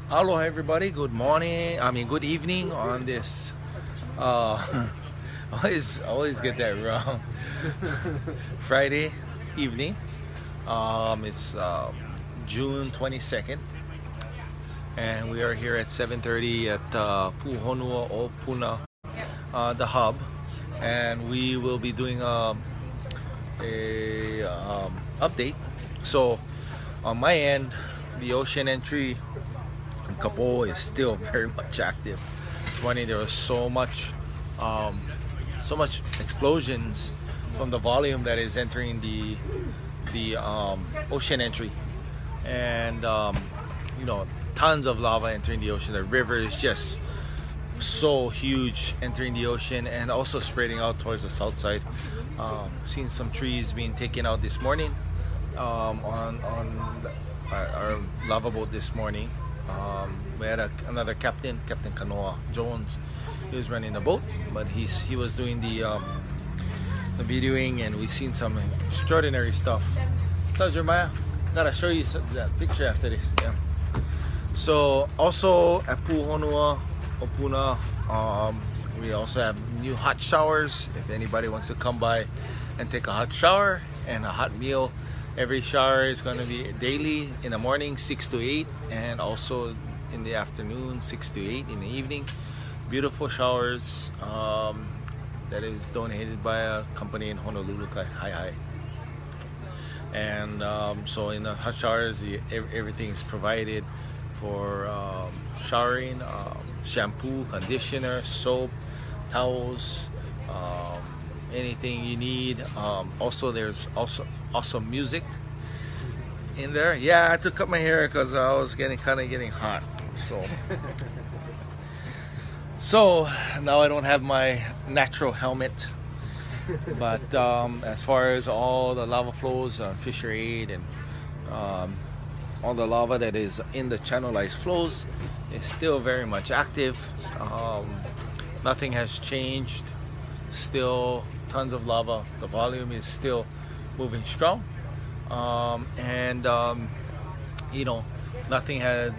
Aloha everybody, good morning, good evening on this, always get that wrong, Friday evening. It's June 22nd, and we are here at 7:30 at Puhonua o Puna, the hub, and we will be doing a update. So on my end, the ocean entry in Kapo is still very much active. It's funny, there was so much explosions from the volume that is entering the ocean entry, and tons of lava entering the ocean. The river is just so huge entering the ocean and also spreading out towards the south side. Seen some trees being taken out this morning on our lava boat this morning. We had another Captain Kanoa Jones. He was running the boat, but he was doing the videoing, and we've seen some extraordinary stuff. So Jeremiah, gotta show you that picture after this. Yeah. So also at Puhonua Opuna, we also have new hot showers. If anybody wants to come by and take a hot shower and a hot meal, every shower is going to be daily in the morning 6 to 8, and also in the afternoon 6 to 8 in the evening. Beautiful showers that is donated by a company in Honolulu, Hi. And so in the hot showers, everything is provided for showering, shampoo, conditioner, soap, towels, anything you need. Also there's also music in there. Yeah, I had to cut my hair because I was getting hot. So now I don't have my natural helmet. But as far as all the lava flows on Fisher 8 and all the lava that is in the channelized flows is still very much active. Nothing has changed. Still tons of lava. The volume is still moving strong. Nothing had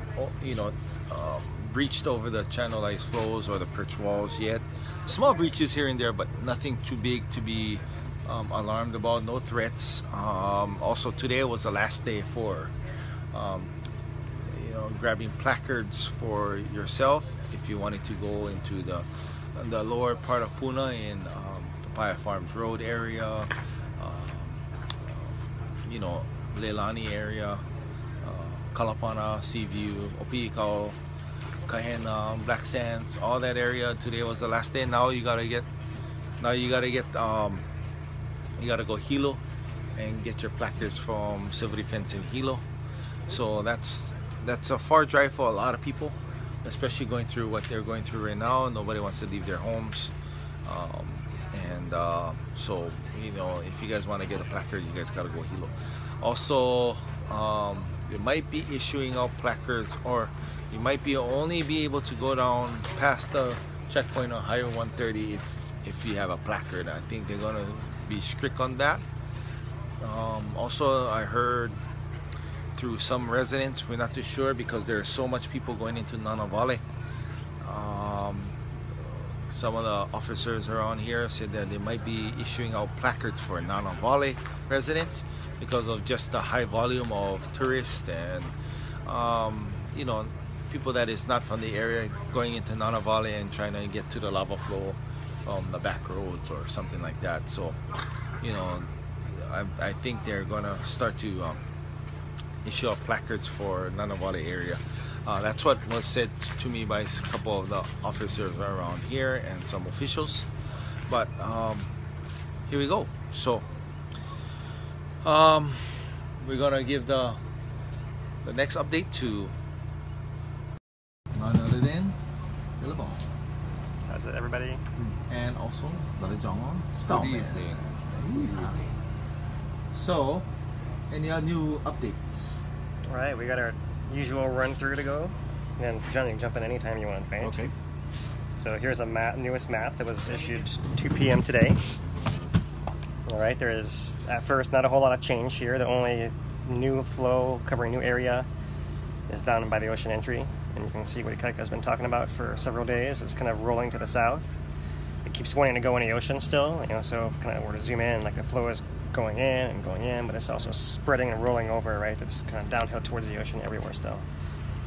breached over the channelized flows or the perch walls yet. Small breaches here and there, but nothing too big to be alarmed about. No threats. Also today was the last day for grabbing placards for yourself if you wanted to go into the lower part of Puna in Papaya Farms Road area, Leilani area, Kalapana, Seaview, Opikao, Kahena, Black Sands, all that area. Today was the last day. Now you gotta go Hilo and get your placards from Civil Defense in Hilo. So that's a far drive for a lot of people, especially going through what they're going through right now. Nobody wants to leave their homes, so if you guys want to get a placard, you guys gotta go Hilo. Also, you might be issuing out placards, or you might only be able to go down past the checkpoint on Highway 130 if you have a placard. I think they're gonna be strict on that. Also, I heard through some residents, we're not too sure because there's so much people going into Nanavale. Some of the officers around here said that they might be issuing out placards for Nanavale residents because of just the high volume of tourists and people that is not from the area going into Nanavale and trying to get to the lava flow from the back roads or something like that. So I think they're gonna start to issue out placards for Nanavale area. That's what was said to me by a couple of the officers around here and some officials. But here we go. So we're gonna give the next update to none other than Levee. How's it, everybody? And also Levee John Stallman. Good evening. Yeah. So, any new updates? All right, we got our usual run through to go, and John, you can jump in anytime you want, right? Okay. So here's a newest map that was issued 2 p.m. today. All right, there is at first not a whole lot of change here. The only new flow covering new area is down by the ocean entry, and you can see what Ikaika has been talking about for several days. It's kind of rolling to the south. It keeps wanting to go in the ocean still, so if kind of were to zoom in, like the flow is going in, but it's also spreading and rolling over, right? It's kind of downhill towards the ocean everywhere still.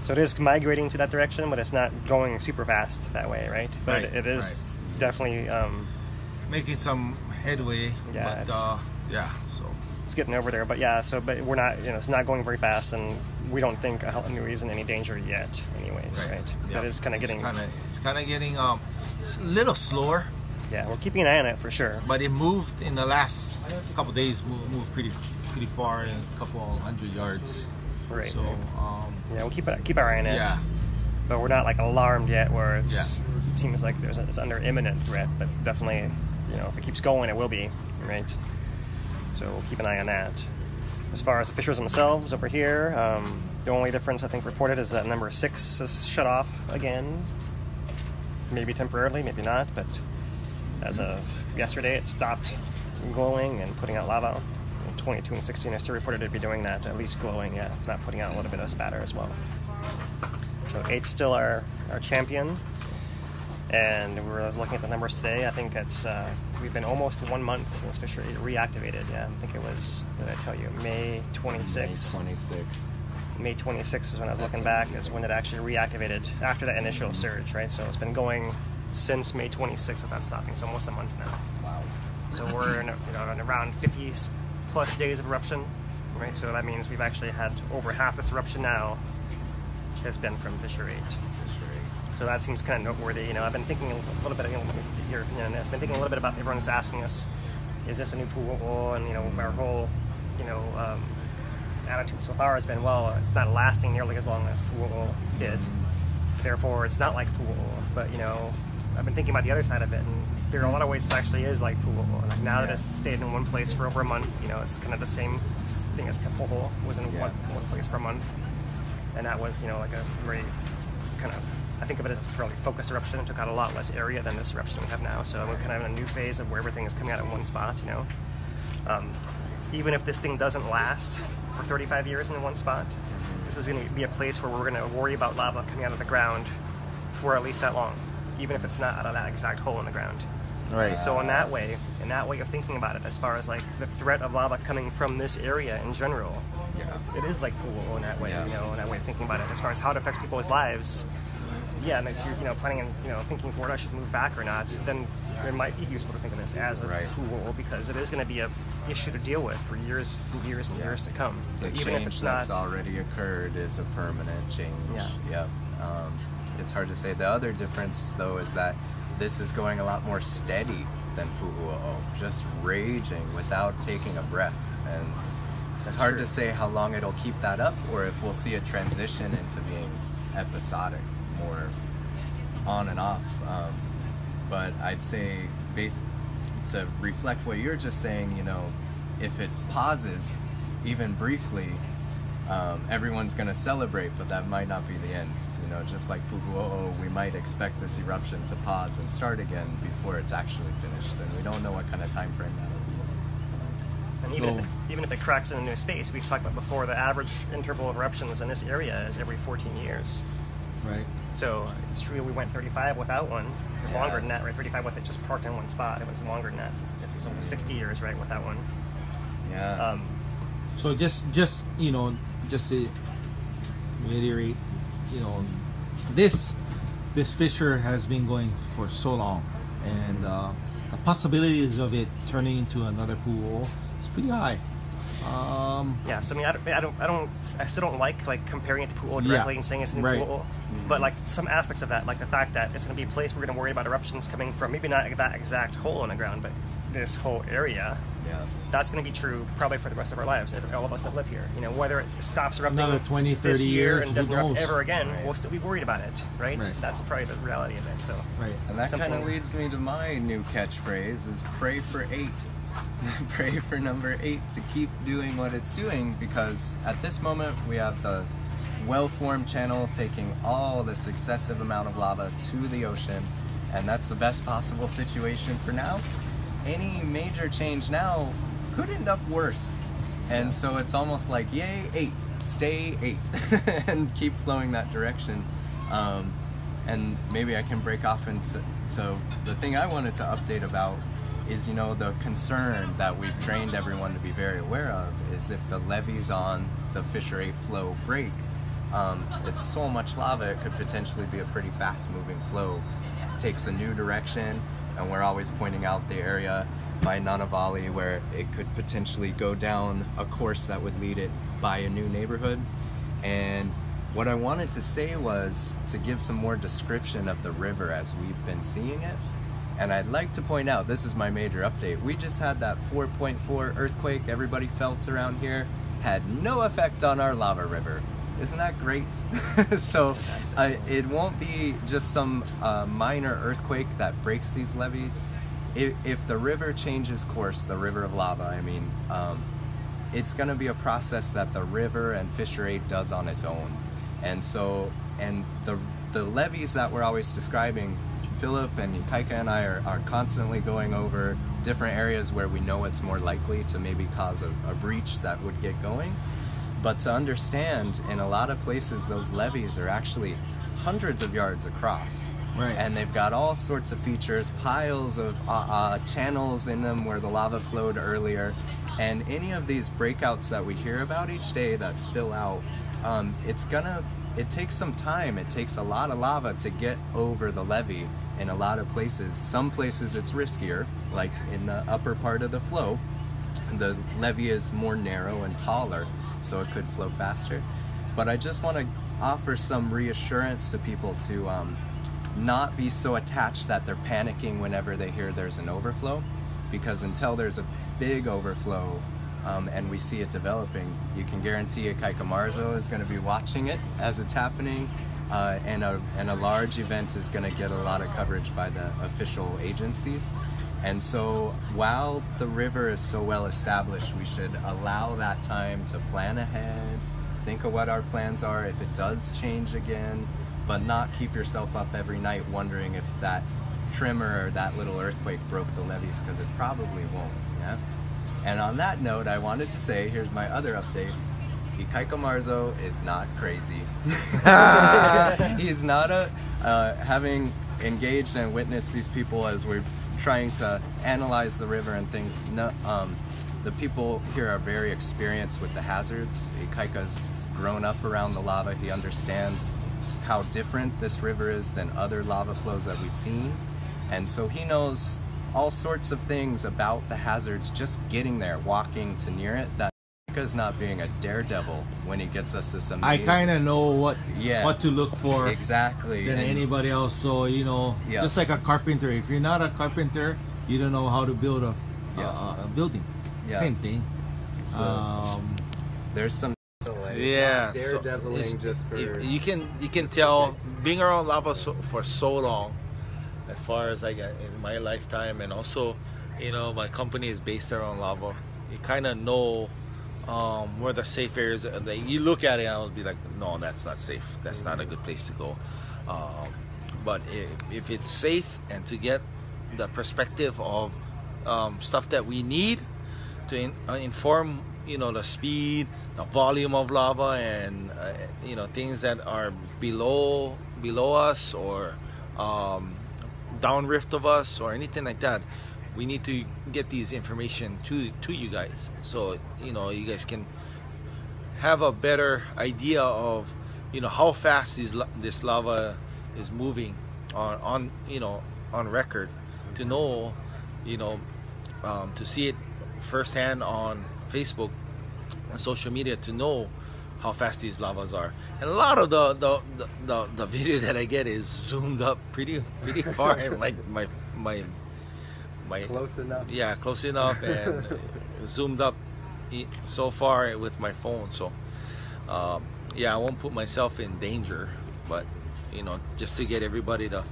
So it is migrating to that direction, but it's not going super fast that way, right? But it is definitely making some headway. Yeah, so it's getting over there. But but we're not, it's not going very fast, and we don't think Niue is in any danger yet, anyways, right? Yeah. That is kind of getting. It's kind of getting a little slower. Yeah, we're keeping an eye on it for sure. But it moved in the last couple of days. Moved pretty far, in a couple 100 yards. Right. So we'll keep our eye on it. Yeah. But we're not like alarmed yet, where it seems like it's under imminent threat. But definitely, if it keeps going, it will be, right? So we'll keep an eye on that. As far as the fishers themselves over here, the only difference I think reported is that number 6 is shut off again. Maybe temporarily, maybe not, but as of yesterday, it stopped glowing and putting out lava. 22 and 16 are still reported to be doing that, at least glowing, if not putting out a little bit of spatter as well. So 8's still our champion, and I was looking at the numbers today. I think it's we've been almost 1 month since fishery reactivated. I think it was, what did I tell you, May 26th. May 26th is when I was looking back, is when it actually reactivated after that initial surge, right? So it's been going since May 26th without stopping, so almost a month now. Wow. So we're in around 50 plus days of eruption, right? So that means we've actually had over half this eruption now has been from fissure 8. So that seems kind of noteworthy. I've been thinking a little bit, I've been thinking a little bit about, everyone's asking us, is this a new pool? And our whole, attitude so far has been, well, it's not lasting nearly as long as pool did. Therefore, it's not like pool. But I've been thinking about the other side of it, and there are a lot of ways it actually is like pool. Like now that it's stayed in one place for over a month, it's kind of the same thing as pool was in one place for a month, and that was like a very kind of, I think of it as a fairly focused eruption. It took out a lot less area than this eruption we have now. So we're kind of in a new phase of where everything is coming out in one spot. Even if this thing doesn't last for 35 years in one spot, this is going to be a place where we're going to worry about lava coming out of the ground for at least that long, even if it's not out of that exact hole in the ground. Right. So in that way of thinking about it, as far as like the threat of lava coming from this area in general, it is like pool in that way. In that way of thinking about it, as far as how it affects people's lives. Yeah, and if you're planning on thinking whether I should move back or not, then it might be useful to think of this as a pool, because it is going to be an issue to deal with for years and years and years to come. The even change if it's that's not already occurred is a permanent change. Yeah. It's hard to say. The other difference, though, is that this is going a lot more steady than Pu'u'o, just raging without taking a breath. And it's hard to say how long it'll keep that up, or if we'll see a transition into being episodic, more on and off. But I'd say, to reflect what you're just saying, if it pauses, even briefly, everyone's going to celebrate, but that might not be the end. Just like Pu'u'o, we might expect this eruption to pause and start again before it's actually finished, and we don't know what kind of time frame that will be. So. And even if it cracks in a new space, we've talked about before, the average interval of eruptions in this area is every 14 years. Right. So it's true we went 35 without one. Longer than that, right? 35 with it just parked in one spot. It was longer than that. It was almost 60 years, right, without one. Yeah. So just to reiterate, this fissure has been going for so long, and the possibilities of it turning into another pool is pretty high. So I still don't like comparing it to pool directly and saying it's a new pool, but like some aspects of that, like the fact that it's going to be a place we're going to worry about eruptions coming from, maybe not that exact hole in the ground, but this whole area. That's going to be true probably for the rest of our lives, all of us that live here. Whether it stops erupting another 20, 30 this year years, and doesn't erupt ever again, Right. we'll still be worried about it, right? That's probably the reality of it. So, And that kind of leads me to my new catchphrase: is pray for 8. Pray for number 8 to keep doing what it's doing, because at this moment we have the well-formed channel taking all this excessive amount of lava to the ocean, and that's the best possible situation for now. Any major change now could end up worse And so it's almost like, yay, 8, stay 8, and keep flowing that direction. And maybe I can break off into the thing I wanted to update about is, you know, the concern that we've trained everyone to be very aware of is if the levees on the Fissure 8 flow break, it's so much lava it could potentially be a pretty fast moving flow. It takes a new direction, and we're always pointing out the area by Nanavali where it could potentially go down a course that would lead it by a new neighborhood. And what I wanted to say was to give some more description of the river as we've been seeing it. And I'd like to point out, this is my major update. We just had that 4.4 earthquake everybody felt around here. Had no effect on our lava river. Isn't that great? So it won't be just some minor earthquake that breaks these levees. If the river changes course, the river of lava, I mean, it's going to be a process that the river and Fissure 8 does on its own. And so, and the levees that we're always describing, Philip and Ikaika and I are constantly going over different areas where we know it's more likely to maybe cause a breach that would get going. But to understand, in a lot of places, those levees are actually hundreds of yards across. Right. And they've got all sorts of features, piles of channels in them where the lava flowed earlier. And any of these breakouts that we hear about each day that spill out, it takes some time. It takes a lot of lava to get over the levee in a lot of places. Some places it's riskier, like in the upper part of the flow. The levee is more narrow and taller, so it could flow faster. But I just want to offer some reassurance to people to not be so attached that they're panicking whenever they hear there's an overflow, because until there's a big overflow and we see it developing, you can guarantee Ikaika Marzo is going to be watching it as it's happening, and a large event is going to get a lot of coverage by the official agencies. And so while the river is so well established, we should allow that time to plan ahead, think of what our plans are if it does change again, but not keep yourself up every night wondering if that tremor or that little earthquake broke the levees, because it probably won't. Yeah. And on that note, I wanted to say, here's my other update. Ikaika Marzo is not crazy. He's not having engaged and witnessed these people as we're trying to analyze the river and things. No, the people here are very experienced with the hazards. Ikaika's grown up around the lava. He understands how different this river is than other lava flows that we've seen. And so he knows all sorts of things about the hazards just getting there, walking to near it. That Ikaika's not being a daredevil when he gets us this amazing... I kind of know what to look for exactly than anybody else. So, you know, just like a carpenter. If you're not a carpenter, you don't know how to build a building. Yeah. Same thing. So there's some daredeviling just for... You can tell, being around lava for so long, as far as I get in my lifetime, and also, you know, my company is based around lava. You kind of know where the safe areas are. You look at it and I'll be like, no, that's not safe. That's not a good place to go. But if it's safe, and to get the perspective of stuff that we need to inform, you know, the speed, the volume of lava, and you know, things that are below us or downrift of us or anything like that, we need to get these information to you guys, so you know, you guys can have a better idea of, you know, how fast this lava is moving on you know, on record, to know, you know, to see it firsthand on Facebook and social media, to know how fast these lavas are. And a lot of the video that I get is zoomed up pretty far, and like my close enough. Yeah, close enough, and zoomed up so far with my phone. So yeah, I won't put myself in danger, but you know, just to get everybody the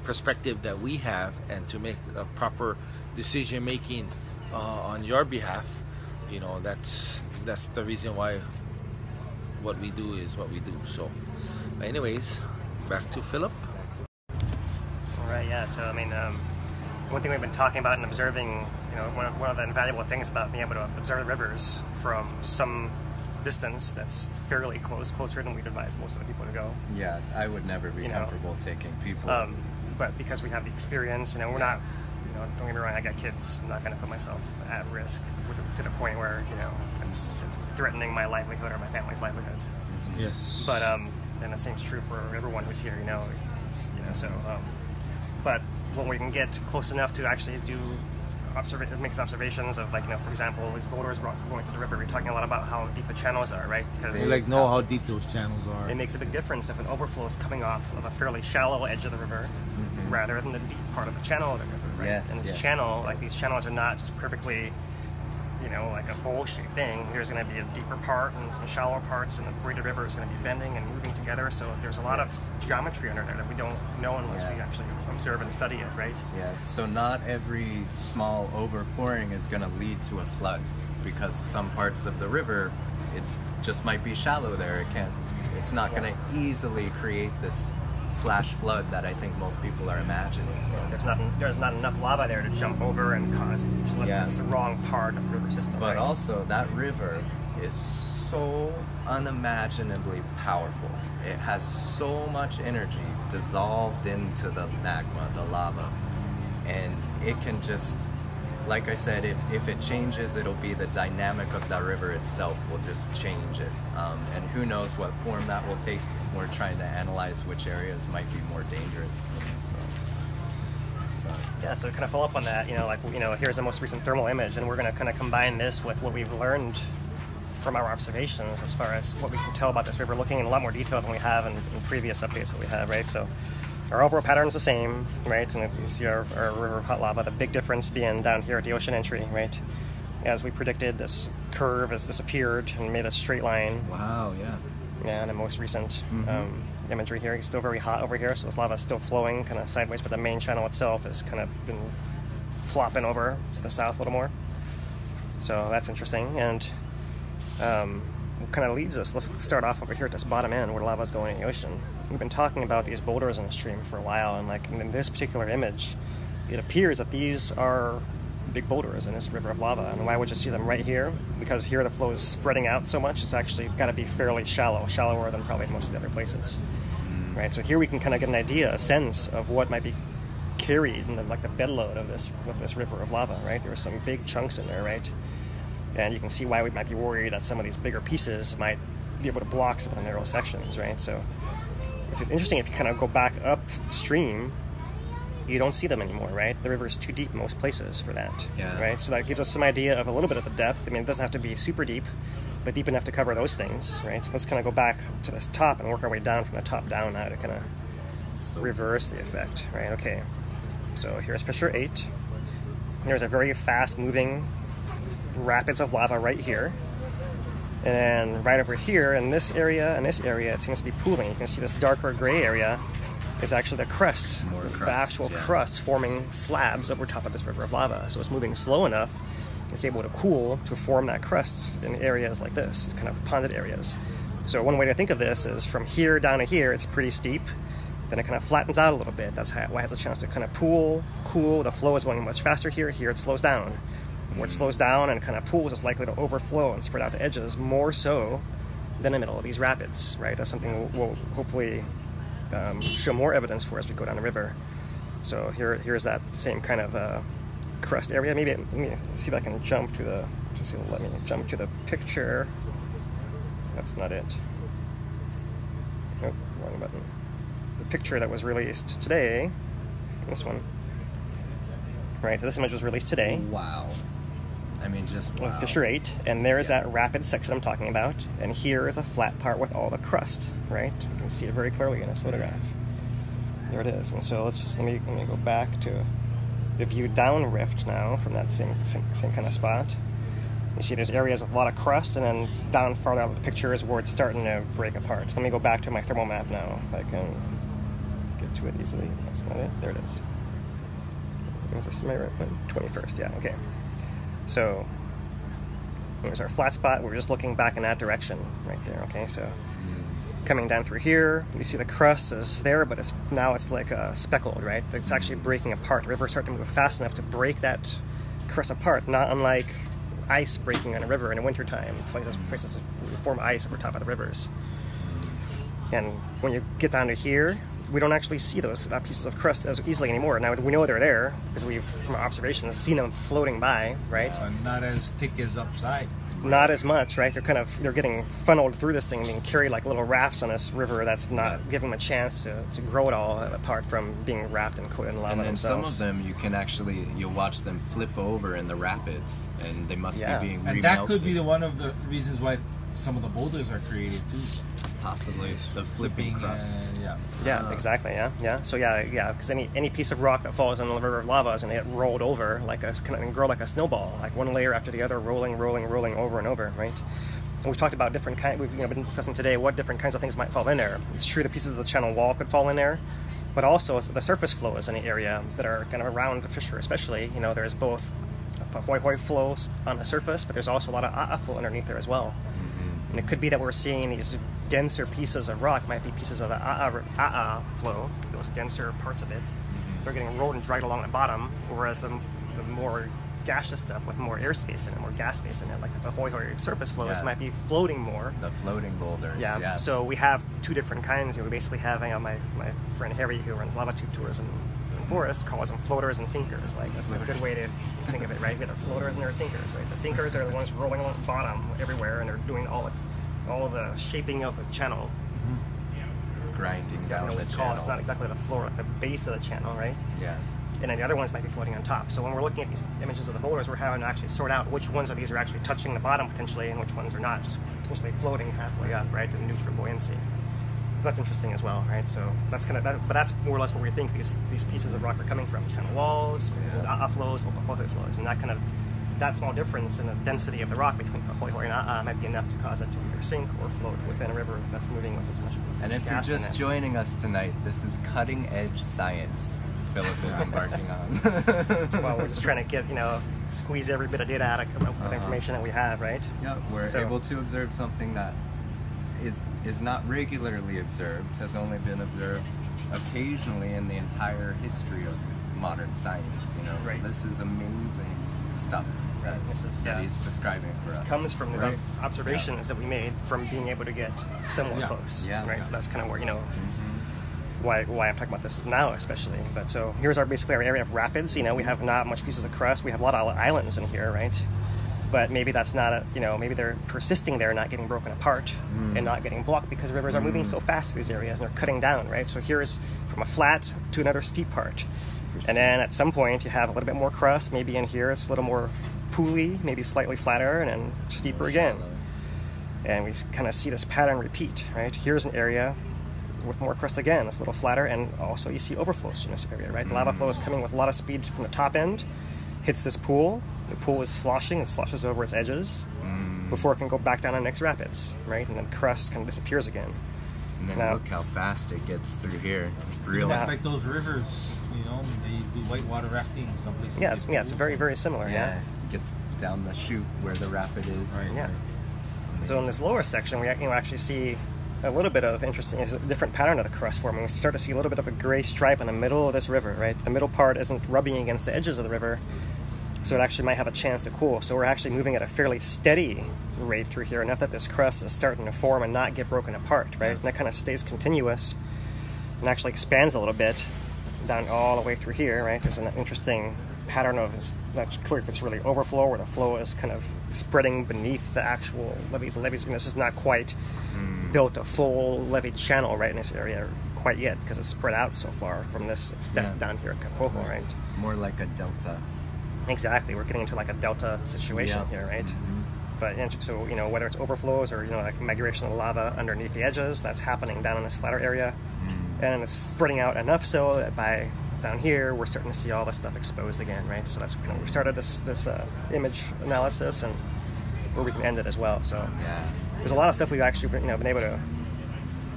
perspective that we have, and to make a proper decision making on your behalf. You know, that's the reason why what we do is what we do. So anyways, back to Philip. All right, yeah, so I mean, one thing we've been talking about and observing, one of the invaluable things about being able to observe rivers from some distance that's fairly closer than we'd advise most of the people to go. Yeah, I would never be comfortable taking people. But because we have the experience, we're not, don't get me wrong, I got kids. I'm not going to put myself at risk to the point where, it's threatening my livelihood or my family's livelihood. Yes. But, and the same's true for everyone who's here, but when we can get close enough to actually make observations of, for example, these boulders going through the river, we're talking a lot about how deep the channels are, right? Because they know how deep those channels are. It makes a big difference if an overflow is coming off of a fairly shallow edge of the river rather than the deep part of the channel of the river, right? Yes, and this channel, these channels are not just perfectly, like a bowl-shaped thing. There's going to be a deeper part and some shallower parts, and the braided river is going to be bending and moving together. So there's a lot of geometry under there that we don't know unless we actually observe and study it, right? Yes. So not every small overpouring is going to lead to a flood, because some parts of the river, just might be shallow there. It's not going to easily create this flash flood that I think most people are imagining. So. There's not enough lava there to jump over and cause a huge flood. It's the wrong part of the river system. But also, that river is so unimaginably powerful. It has so much energy dissolved into the magma, the lava, and it can just, like I said, if it changes, it'll be the dynamic of that river itself will just change it. And who knows what form that will take. We're trying to analyze which areas might be more dangerous. So to kind of follow up on that, here's the most recent thermal image, and we're going to kind of combine this with what we've learned from our observations as far as what we can tell about this river, looking in a lot more detail than we have in previous updates that we have, right? So our overall pattern is the same, right? And you see our river of hot lava, the big difference being down here at the ocean entry, right? As we predicted, this curve has disappeared and made a straight line. Wow, yeah. Yeah, and the most recent imagery here, it's still very hot over here, so this lava is still flowing kind of sideways, but the main channel itself has kind of been flopping over to the south a little more. So that's interesting, and kind of leads us, let's start off over here at this bottom end where the lava is going in the ocean. We've been talking about these boulders in the stream for a while, and in this particular image, it appears that these are big boulders in this river of lava. And why would you see them right here? Because here the flow is spreading out so much, it's actually got to be fairly shallower than probably most of the other places, right? So here we can kind of get an idea, a sense of what might be carried in the bed load of this river of lava, right? There are some big chunks in there, right? And you can see why we might be worried that some of these bigger pieces might be able to block some of the narrow sections, right? So it's interesting if you kind of go back upstream, you don't see them anymore, right? The river is too deep in most places for that, right? So that gives us some idea of a little bit of the depth. I mean, it doesn't have to be super deep, but deep enough to cover those things, right? So let's kind of go back to the top and work our way down from the top down now to kind of reverse the effect, right? Okay, so here's fissure 8. There's a very fast-moving rapids of lava right here. And then right over here in this area and this area, it seems to be pooling. You can see this darker gray area is actually the crust, the actual crust forming slabs over top of this river of lava. So it's moving slow enough, it's able to cool to form that crust in areas like this, kind of ponded areas. So one way to think of this is from here down to here, it's pretty steep, then it kind of flattens out a little bit. That's why it has a chance to kind of cool. The flow is going much faster here it slows down. Where it slows down and kind of pools, it's likely to overflow and spread out the edges more so than the middle of these rapids, right? That's something we'll hopefully show more evidence for as we go down the river. So here's that same kind of crust area. Maybe let me see if I can jump to the. Let me jump to the picture. That's not it. Nope, wrong button. The picture that was released today. This one. Right. So this image was released today. Wow. I mean, just wow. Fissure 8, and there's that rapid section I'm talking about, and here is a flat part with all the crust, right? You can see it very clearly in this photograph. There it is. And so let me go back to the view down rift now from that same kind of spot. You see there's areas with a lot of crust, and then down farther out of the picture is where it's starting to break apart. Let me go back to my thermal map now, if I can get to it easily. That's not it. There it is. Is this my right one? 21st, yeah, okay. So there's our flat spot. We're just looking back in that direction right there, okay? So coming down through here. You see the crust is there, but now it's like speckled, right? It's actually breaking apart. The rivers start to move fast enough to break that crust apart, not unlike ice breaking on a river in the wintertime. Places form ice over top of the rivers. And when you get down to here, we don't actually see those pieces of crust as easily anymore. Now, we know they're there because we've, from our observations, seen them floating by, right? Not as thick as upside. Not as much, right? They're getting funneled through this thing, being carried like little rafts on this river that's not giving them a chance to grow it all, apart from being wrapped and coated in lava and then themselves. some of them, you'll watch them flip over in the rapids, and they must be being remelted. And that could be one of the reasons why some of the boulders are created too. Possibly the flipping crust. Exactly. So because any piece of rock that falls in the river of lava is going to get rolled over and grow like a snowball, like one layer after the other, rolling over and over, right? And we've talked about different kinds. We've been discussing today what different kinds of things might fall in there. It's true the pieces of the channel wall could fall in there, but also the surface flows in the area that are kind of around the fissure, especially. There's both hoi flows on the surface, but there's also a lot of a'a flow underneath there as well. And it could be that we're seeing these denser pieces of rock might be pieces of the a'a flow, those denser parts of it. They're getting rolled and dragged along the bottom, whereas the more gaseous stuff with more airspace in it, more gas space in it, like the hoi surface flows, might be floating more. The floating boulders. Yeah. So we have two different kinds. We basically have my friend Harry, who runs lava tube tours in forest, calls them floaters and sinkers. Like that's a good way to think of it, right? We have the floaters and there are sinkers, right? The sinkers are the ones rolling along the bottom everywhere, and they're doing all the shaping of the channel. Grinding down the channel. It's not exactly the floor, like the base of the channel, right? Yeah. And then the other ones might be floating on top. So when we're looking at these images of the boulders, we're having to actually sort out which ones of these are actually touching the bottom potentially, and which ones are not, just potentially floating halfway up, right, to neutral buoyancy. So that's interesting as well, right? So that's but that's more or less where we think these pieces of rock are coming from: channel walls, a'a flows, hoi flows, and that small difference in the density of the rock between hoi and a'a might be enough to cause it to either sink or float within a river that's moving with as much gas in it. And if you're just joining us tonight, this is cutting-edge science Philip is embarking on. Well, we're just trying to squeeze every bit of data out of the information that we have, right? Yeah, we're able to observe something that is not regularly observed, has only been observed occasionally in the entire history of modern science. Right. So this is amazing stuff that he's describing for us. This comes from the observations that we made from being able to get similar close. Yeah. Right. So that's kind of where why I'm talking about this now, especially. But so here's basically our area of rapids. We have not much pieces of crust. We have a lot of islands in here, right? But maybe that's not maybe they're persisting there, not getting broken apart and not getting blocked because rivers are moving so fast through these areas and they're cutting down, right? So here's from a flat to another steep part. And then at some point you have a little bit more crust. Maybe in here it's a little more pooly, maybe slightly flatter, and then steeper again. And we kind of see this pattern repeat, right? Here's an area with more crust again. It's a little flatter, and also you see overflows in this area, right? The lava flow is coming with a lot of speed from the top end, hits this pool. The pool is sloshing, it sloshes over its edges before it can go back down the next rapids, right? And then crust kind of disappears again. And then look how fast it gets through here. Really, it's like those rivers, they do whitewater rafting in some places. Yeah, it's very, very similar. Yeah. Get down the chute where the rapid is. Right. Yeah. So in this lower section, we actually see a little bit of interesting, a different pattern of the crust forming. We start to see a little bit of a gray stripe in the middle of this river, right? The middle part isn't rubbing against the edges of the river, so it actually might have a chance to cool. So we're actually moving at a fairly steady rate through here, enough that this crust is starting to form and not get broken apart, right? And that kind of stays continuous and actually expands a little bit down all the way through here, right? There's an interesting pattern of, not clear if it's really overflow or the flow is kind of spreading beneath the actual levees. This is not quite built a full levee channel right in this area quite yet because it's spread out so far from this effect down here at Kapoho, right? More like a delta. Exactly, we're getting into like a delta situation here, right? But so whether it's overflows or like migration of lava underneath the edges, that's happening down in this flatter area, and it's spreading out enough so that by down here we're starting to see all this stuff exposed again, right? So that's we started this image analysis and where we can end it as well. So there's a lot of stuff we've actually been able to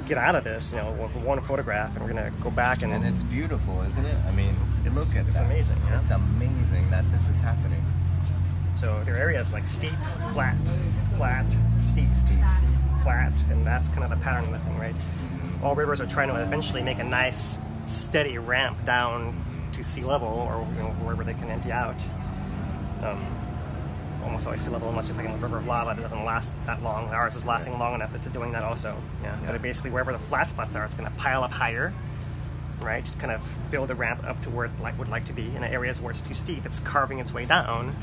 get out of this, with one photograph, and we're gonna go back and it's beautiful, isn't it? I mean, look at that. It's amazing. Yeah? It's amazing that this is happening. So there are areas like steep, flat, steep, flat, and that's kind of the pattern of the thing, right? All rivers are trying to eventually make a nice, steady ramp down to sea level, or wherever they can empty out. Almost always sea level, unless you're taking a river of lava that doesn't last that long. Ours is lasting long enough that it's doing that also. Yeah. But basically, wherever the flat spots are, it's going to pile up higher, right? Just kind of build a ramp up to where it would like to be. In areas where it's too steep, it's carving its way down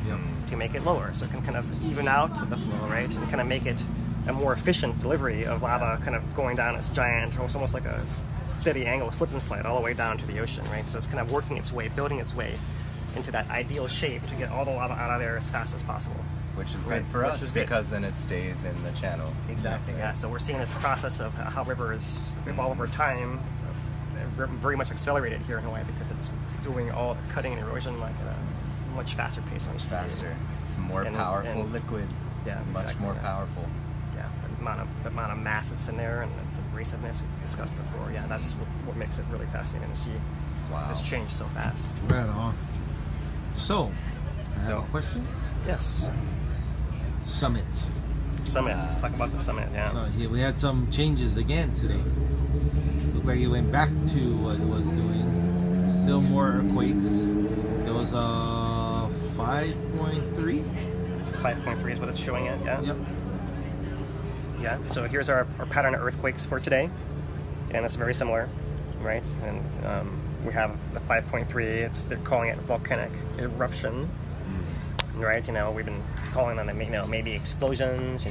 to make it lower, so it can kind of even out the flow, right, and kind of make it a more efficient delivery of lava, kind of going down its giant, almost like a steady angle slip and slide all the way down to the ocean, right? So it's kind of working its way, building its way into that ideal shape to get all the lava out of there as fast as possible. Which is good for us, because then it stays in the channel. Exactly, yeah. So we're seeing this process of how rivers evolve over time, very much accelerated here in Hawaii, because it's doing all the cutting and erosion like at a much faster pace. Much faster. It's more powerful liquid. Yeah, much more powerful. Yeah, the amount of mass that's in there and its abrasiveness we discussed before. Yeah, that's what makes it really fascinating to see this change so fast. Right on. So, I have a question. Yes. Summit. Let's talk about the summit. Yeah. So here we had some changes again today. Looked like it went back to what it was doing. Still more earthquakes. There was a 5.3. 5.3 is what it's showing at. Yeah. Yep. Yeah. So here's our pattern of earthquakes for today, and it's very similar, right? And we have the 5.3. They're calling it volcanic eruption, right? We've been calling them maybe explosions,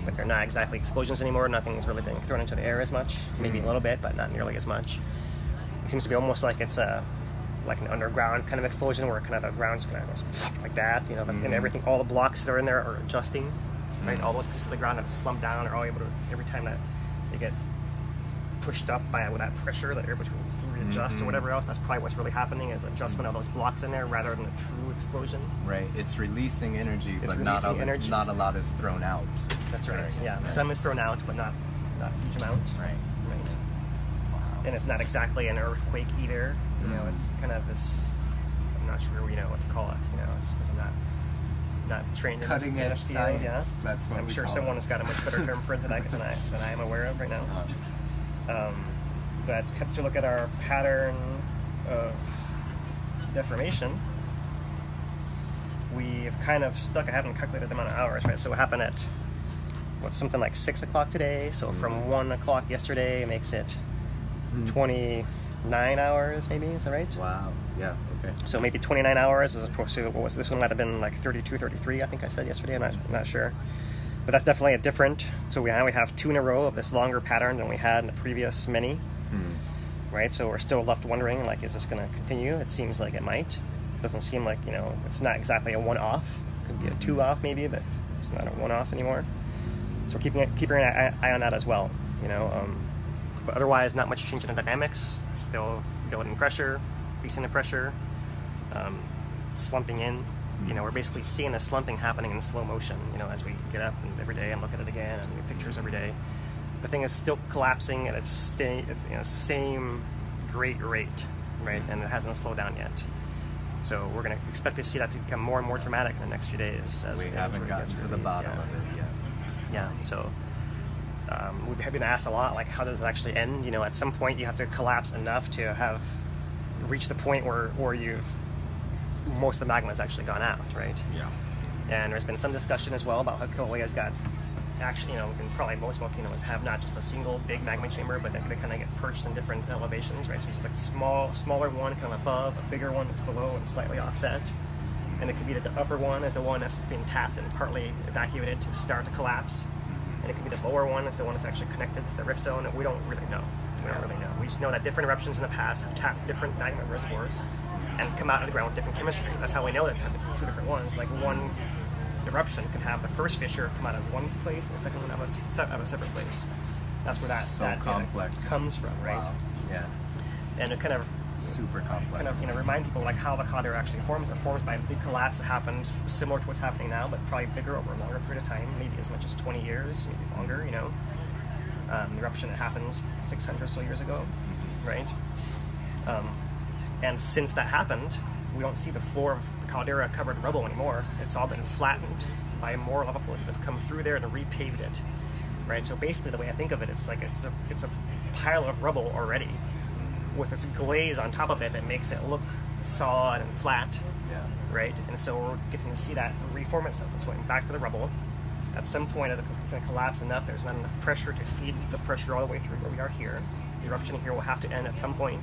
but they're not exactly explosions anymore. Nothing's really being thrown into the air as much. Maybe a little bit, but not nearly as much. It seems to be almost like it's like an underground kind of explosion, where kind of the ground's kind of goes like that, and everything, all the blocks that are in there are adjusting, right? All those pieces of the ground have slumped down, are all able to, every time that they get pushed up by that pressure, that air which will readjust or whatever else, that's probably what's really happening, is adjustment of those blocks in there rather than a true explosion. Right, it's releasing energy, but not a lot is thrown out. That's right, yeah. Right. Some is thrown out, but not a huge amount. Right. Wow. And it's not exactly an earthquake either. It's kind of this, I'm not sure what to call it, it's because I'm not trained in cutting edge science. Yeah. That's what I'm sure someone has got a much better term for it than I am aware of right now. But to look at our pattern of deformation, we've kind of stuck. I haven't calculated the amount of hours, right? So it happened at something like 6 o'clock today. So from 1 o'clock yesterday, it makes it 29 hours, maybe. Is that right? Wow. Yeah. Okay. So maybe 29 hours as opposed to this one might have been like 32, 33. I think I said yesterday. I'm not sure. But that's definitely a different. So we have 2 in a row of this longer pattern than we had in the previous many. Right, so we're still left wondering, like, is this going to continue? It seems like it might. It doesn't seem like, it's not exactly a one-off. It could be a 2-off maybe, but it's not a one-off anymore. So we're keeping an eye on that as well, But otherwise, not much change in the dynamics. It's still building pressure, increasing the pressure, slumping in. We're basically seeing the slumping happening in slow motion, as we get up every day and look at it again and new pictures every day. The thing is still collapsing at its same great rate, right? And it hasn't slowed down yet. So we're going to expect to see that to become more and more dramatic in the next few days. As we haven't gotten to the bottom of it yet. Yeah. So we've been asked a lot, like, how does it actually end? At some point you have to collapse enough to have reached the point where most of the magma has actually gone out, right? Yeah. And there's been some discussion as well about how Kīlauea's got. Actually, and probably most volcanoes have not just a single big magma chamber, but they kind of get perched in different elevations, right? So there's like smaller one kind of above, a bigger one that's below and slightly offset. And it could be that the upper one is the one that's being tapped and partly evacuated to start to collapse. And it could be the lower one is the one that's actually connected to the rift zone. We don't really know. We just know that different eruptions in the past have tapped different magma reservoirs and come out of the ground with different chemistry. That's how we know that they have 2 different ones. Like one eruption can have the first fissure come out of one place and the second one out of a separate place. That's where that complex comes from, right? Wow. Yeah. And it kind of super complex. Kind of remind people like how the caldera actually forms. It forms by a big collapse that happened similar to what's happening now, but probably bigger over a longer period of time, maybe as much as 20 years, maybe longer. The eruption that happened 600 or so years ago, right? And since that happened, we don't see the floor of the caldera covered in rubble anymore. It's all been flattened by more lava flows that have come through there and repaved it. right? So basically, the way I think of it, it's like it's a pile of rubble already, with this glaze on top of it that makes it look solid and flat, right? And so we're getting to see that reform itself. It's going back to the rubble. At some point, it's going to collapse enough. There's not enough pressure to feed the pressure all the way through where we are here. The eruption here will have to end at some point.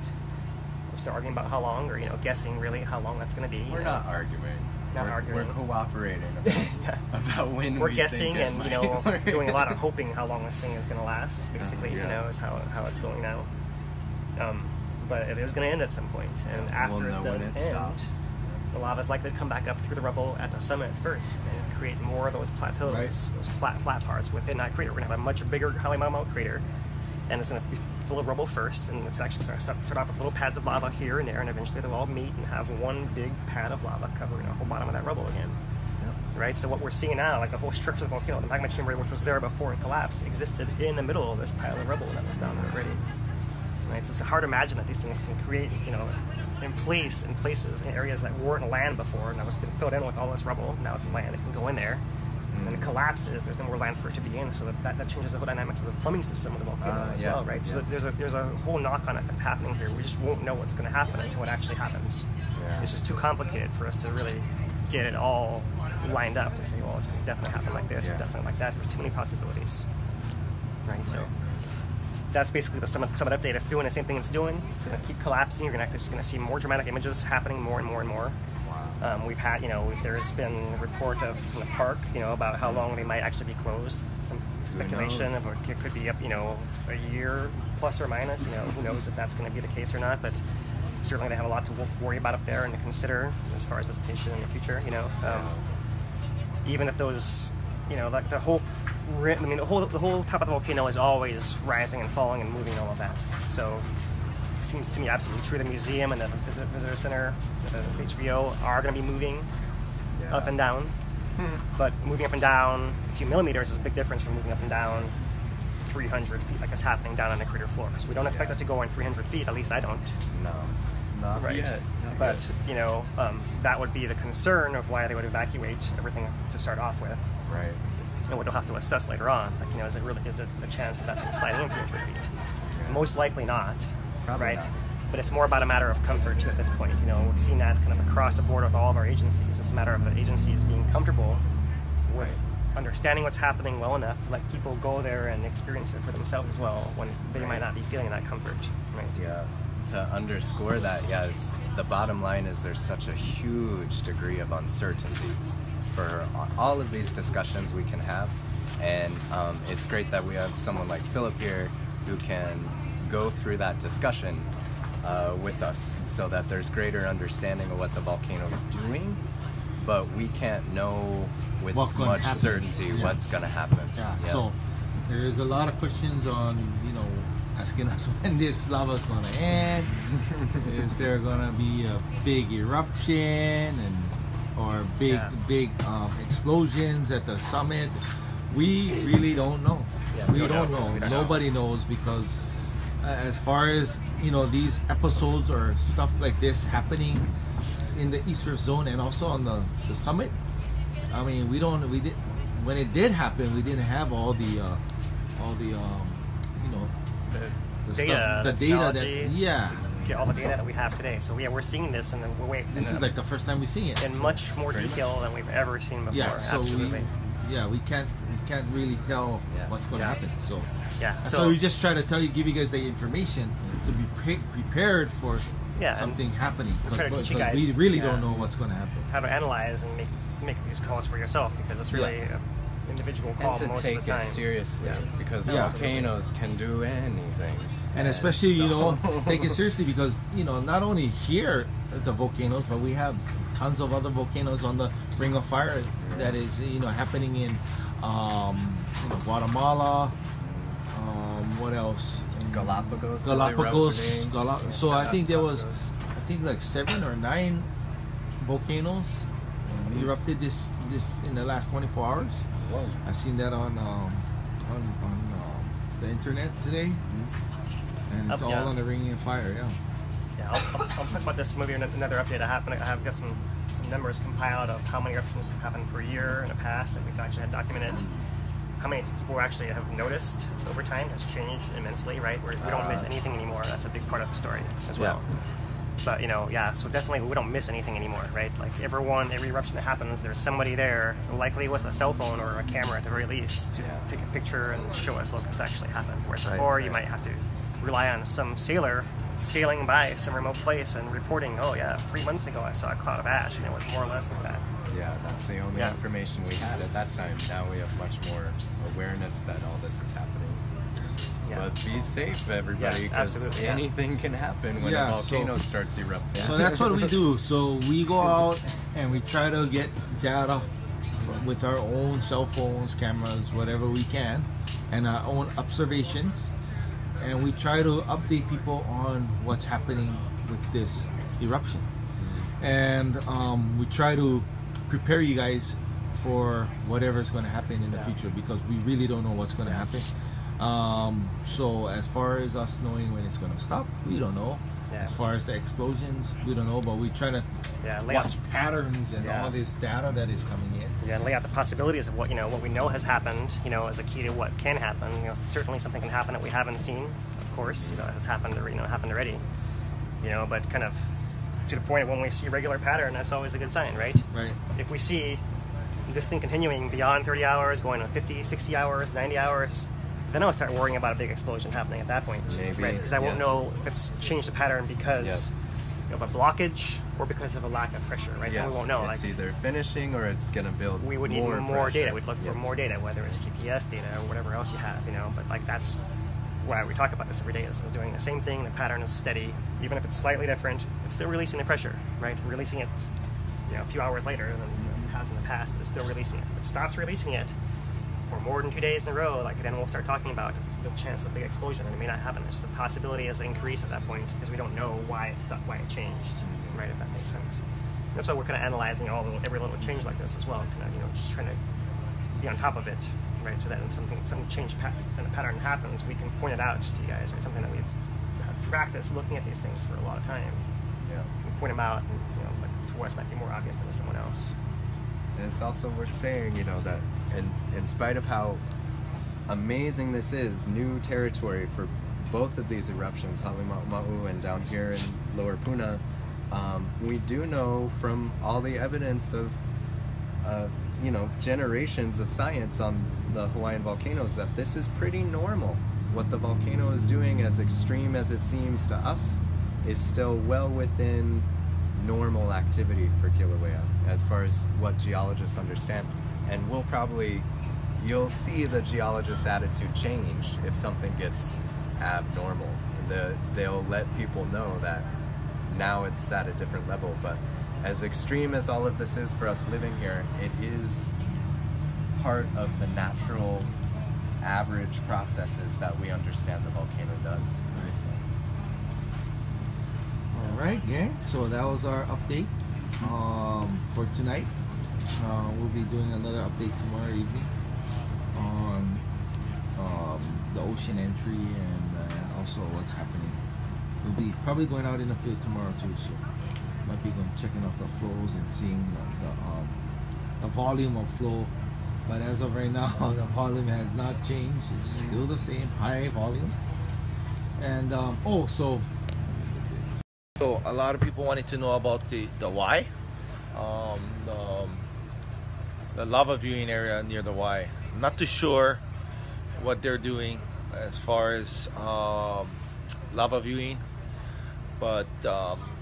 We're still arguing about how long, or guessing really how long that's going to be. We're not arguing. We're cooperating about when we're guessing and doing a lot of hoping how long this thing is going to last. Basically, is how it's going now. But it is going to end at some point, and after it does end, the lava is likely to come back up through the rubble at the summit first and create more of those plateaus, those flat parts within that crater. We're going to have a much bigger Kīlauea crater, and it's going to be full of rubble first, and it's actually going to start off with little pads of lava here and there, and eventually they'll all meet and have one big pad of lava covering the whole bottom of that rubble again. Right? So what we're seeing now, like the whole structure of the volcano, the magma chamber, which was there before it collapsed, existed in the middle of this pile of rubble that was down there already. Right? So it's hard to imagine that these things can create, in places, in areas that weren't land before, and that was been filled in with all this rubble. Now it's land; it can go in there. And it collapses. There's no more land for it to be in, so that changes the whole dynamics of the plumbing system of the volcano as well, right? So there's a whole knock-on effect happening here. We just won't know what's going to happen until it actually happens. It's just too complicated for us to really get it all lined up to say, well, it's going to definitely happen like this or definitely like that. There's too many possibilities, right? So that's basically the summit update. It's doing the same thing it's doing. It's going to keep collapsing. You're going to see more dramatic images happening more and more and more. We've had, there's been a report from the park, about how long they might actually be closed. Some speculation of it could be up, a year plus or minus. Who knows if that's going to be the case or not. But certainly they have a lot to worry about up there and to consider as far as visitation in the future. Even if those, like the whole top of the volcano is always rising and falling and moving and all of that. So it seems to me absolutely true. The museum and the visitor center, the HVO, are going to be moving up and down. But moving up and down a few millimeters is a big difference from moving up and down 300 feet like it's happening down on the crater floor. So we don't expect it to go in 300 feet, at least I don't. No, not yet. But, that would be the concern of why they would evacuate everything to start off with. Right. And what they'll have to assess later on. Like, is it a chance of that thing sliding in 300 feet? Most likely not. Probably right? not. But it's more about a matter of comfort too at this point. We've seen that kind of across the board with all of our agencies. It's a matter of the agencies being comfortable with understanding what's happening well enough to let people go there and experience it for themselves as well when they might not be feeling that comfort. Right? Yeah. To underscore that, it's the bottom line is there's such a huge degree of uncertainty for all of these discussions we can have, and it's great that we have someone like Philip here who can go through that discussion with us so that there's greater understanding of what the volcano is doing, but we can't know with much certainty what's going to happen. So there's a lot of questions on, asking us when this lava is going to end. Is there going to be a big eruption or big explosions at the summit? We really don't know. We don't know. Nobody knows, because as far as these episodes or stuff like this happening in the eastern zone and also on the summit, I mean, when it did happen, we didn't have all the data that get all the data that we have today. So we're seeing this, and then this is like the first time we've seen it in much more detail than we've ever seen before. So absolutely. We can't really tell what's going to happen. So so we just try to give you guys the information to be prepared for something happening, because we really don't know what's going to happen. How to analyze and make these calls for yourself, because it's really an individual call and to most take of the time. it seriously, because volcanoes can do anything. And especially, take it seriously, because, not only here at the volcanoes, but we have tons of other volcanoes on the Ring of Fire that is, happening in, Guatemala. What else? Galapagos. So I think there was, like 7 or 9 volcanoes erupted this in the last 24 hours. Whoa. I seen that on the internet today, and it's all on the Ring of Fire. I'll talk about this maybe in another update. I have got some numbers compiled of how many eruptions have happened per year in the past that we've actually had documented. how many people actually have noticed over time has changed immensely, right? We don't miss anything anymore. That's a big part of the story as well. But, you know, yeah, so definitely we don't miss anything anymore, right? Like every eruption that happens, there's somebody there, likely with a cell phone or a camera at the very least, to take a picture and show us, look, this actually happened. Whereas before, you might have to rely on some sailor sailing by some remote place and reporting, oh yeah, 3 months ago I saw a cloud of ash, you know, it's more or less like that. Yeah, that's the only information we had at that time. Now we have much more awareness that all this is happening. But be safe, everybody, because anything can happen when a volcano starts erupting. So that's what we do. So we go out and we try to get data with our own cell phones, cameras, whatever we can, and our own observations. And we try to update people on what's happening with this eruption. And we try to prepare you guys for whatever's going to happen in the future, because we really don't know what's going to happen. So as far as us knowing when it's going to stop, we don't know. As far as the explosions, we don't know, but we try to watch patterns and all this data that is coming in. And lay out the possibilities of what we know has happened, as a key to what can happen. Certainly something can happen that we haven't seen, of course, it has happened or happened already. But kind of to the point of when we see a regular pattern, that's always a good sign, right? Right. If we see this thing continuing beyond 30 hours, going on 50, 60 hours, 90 hours, then I'll start worrying about a big explosion happening at that point. Maybe. Right? Because I won't know if it's changed the pattern because of a blockage or because of a lack of pressure, right? Then we won't know. It's either finishing or it's going to build we would need more data. We'd look for more data, whether it's GPS data or whatever else you have, But that's why we talk about this every day. Is doing the same thing. The pattern is steady. Even if it's slightly different, it's still releasing the pressure, right? Releasing it a few hours later than it has in the past, but it's still releasing it. If it stops releasing it for more than 2 days in a row, then we'll start talking about the chance of a big explosion, and it may not happen. It's just the possibility has increased at that point because we don't know why it stopped, why it changed, right? If that makes sense. That's why we're kind of analyzing every little change like this as well, just trying to be on top of it, right? So that when some change in a pattern happens, we can point it out to you guys, right? Something that we've practiced looking at these things for a lot of time. We can point them out, and to us might be more obvious than to someone else. And it's also worth saying, that in spite of how amazing this is, new territory for both of these eruptions, Halemaumau and down here in Lower Puna, we do know from all the evidence of, generations of science on the Hawaiian volcanoes that this is pretty normal. What the volcano is doing, as extreme as it seems to us, is still well within normal activity for Kīlauea as far as what geologists understand. And you'll see the geologist's attitude change if something gets abnormal. They'll let people know that now it's at a different level. But as extreme as all of this is for us living here, it is part of the natural average processes that we understand the volcano does. Alright, gang, so that was our update for tonight. We'll be doing another update tomorrow evening on the ocean entry and also what's happening. We'll be probably going out in the field tomorrow too, so might be going checking out the flows and seeing the volume of flow. But as of right now, the volume has not changed. It's still the same high volume. And so a lot of people wanted to know about the Y, the lava viewing area near the Y. I'm not too sure what they're doing as far as lava viewing, but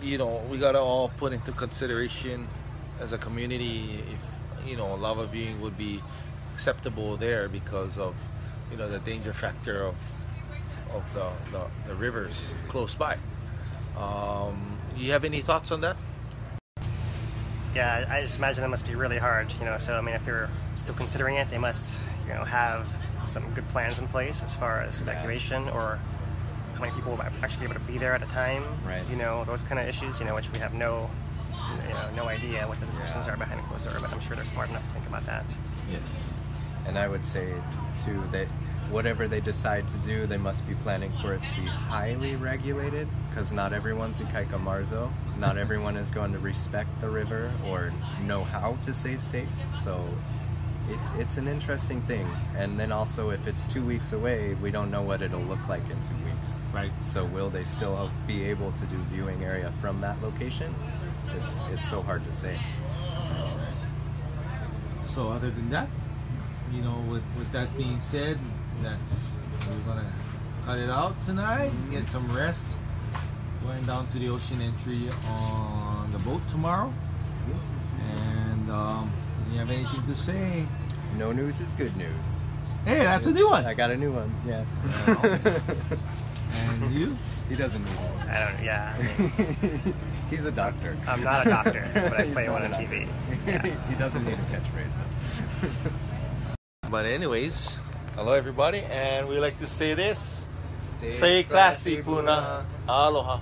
we gotta all put into consideration as a community if lava viewing would be acceptable there because of the danger factor of the rivers close by. You have any thoughts on that? Yeah, I just imagine that must be really hard, so I mean, if they're still considering it, they must have some good plans in place as far as evacuation or how many people will actually be able to be there at a time, right? Those kind of issues, which we have no idea what the discussions are behind closed door, but I'm sure they're smart enough to think about that. Yes. And I would say too that whatever they decide to do, they must be planning for it to be highly regulated, because not everyone's Ikaika Marzo. Not everyone is going to respect the river or know how to stay safe. So it's an interesting thing. And then also, if it's 2 weeks away, we don't know what it'll look like in 2 weeks. Right. So will they still be able to do viewing area from that location? It's so hard to say. So other than that, you know, with that being said, we're gonna cut it out tonight, get some rest. Going down to the ocean entry on the boat tomorrow. And you have anything to say? No news is good news. Hey, that's a new one. I got a new one. Yeah. And you? He doesn't need one. I don't. Yeah. I mean, He's a doctor. I'm not a doctor, but I He's play not one a on doctor. TV. Yeah. He doesn't need a catchphrase. But anyways, hello everybody, and we like to say this. Stay classy, Puna. Aloha.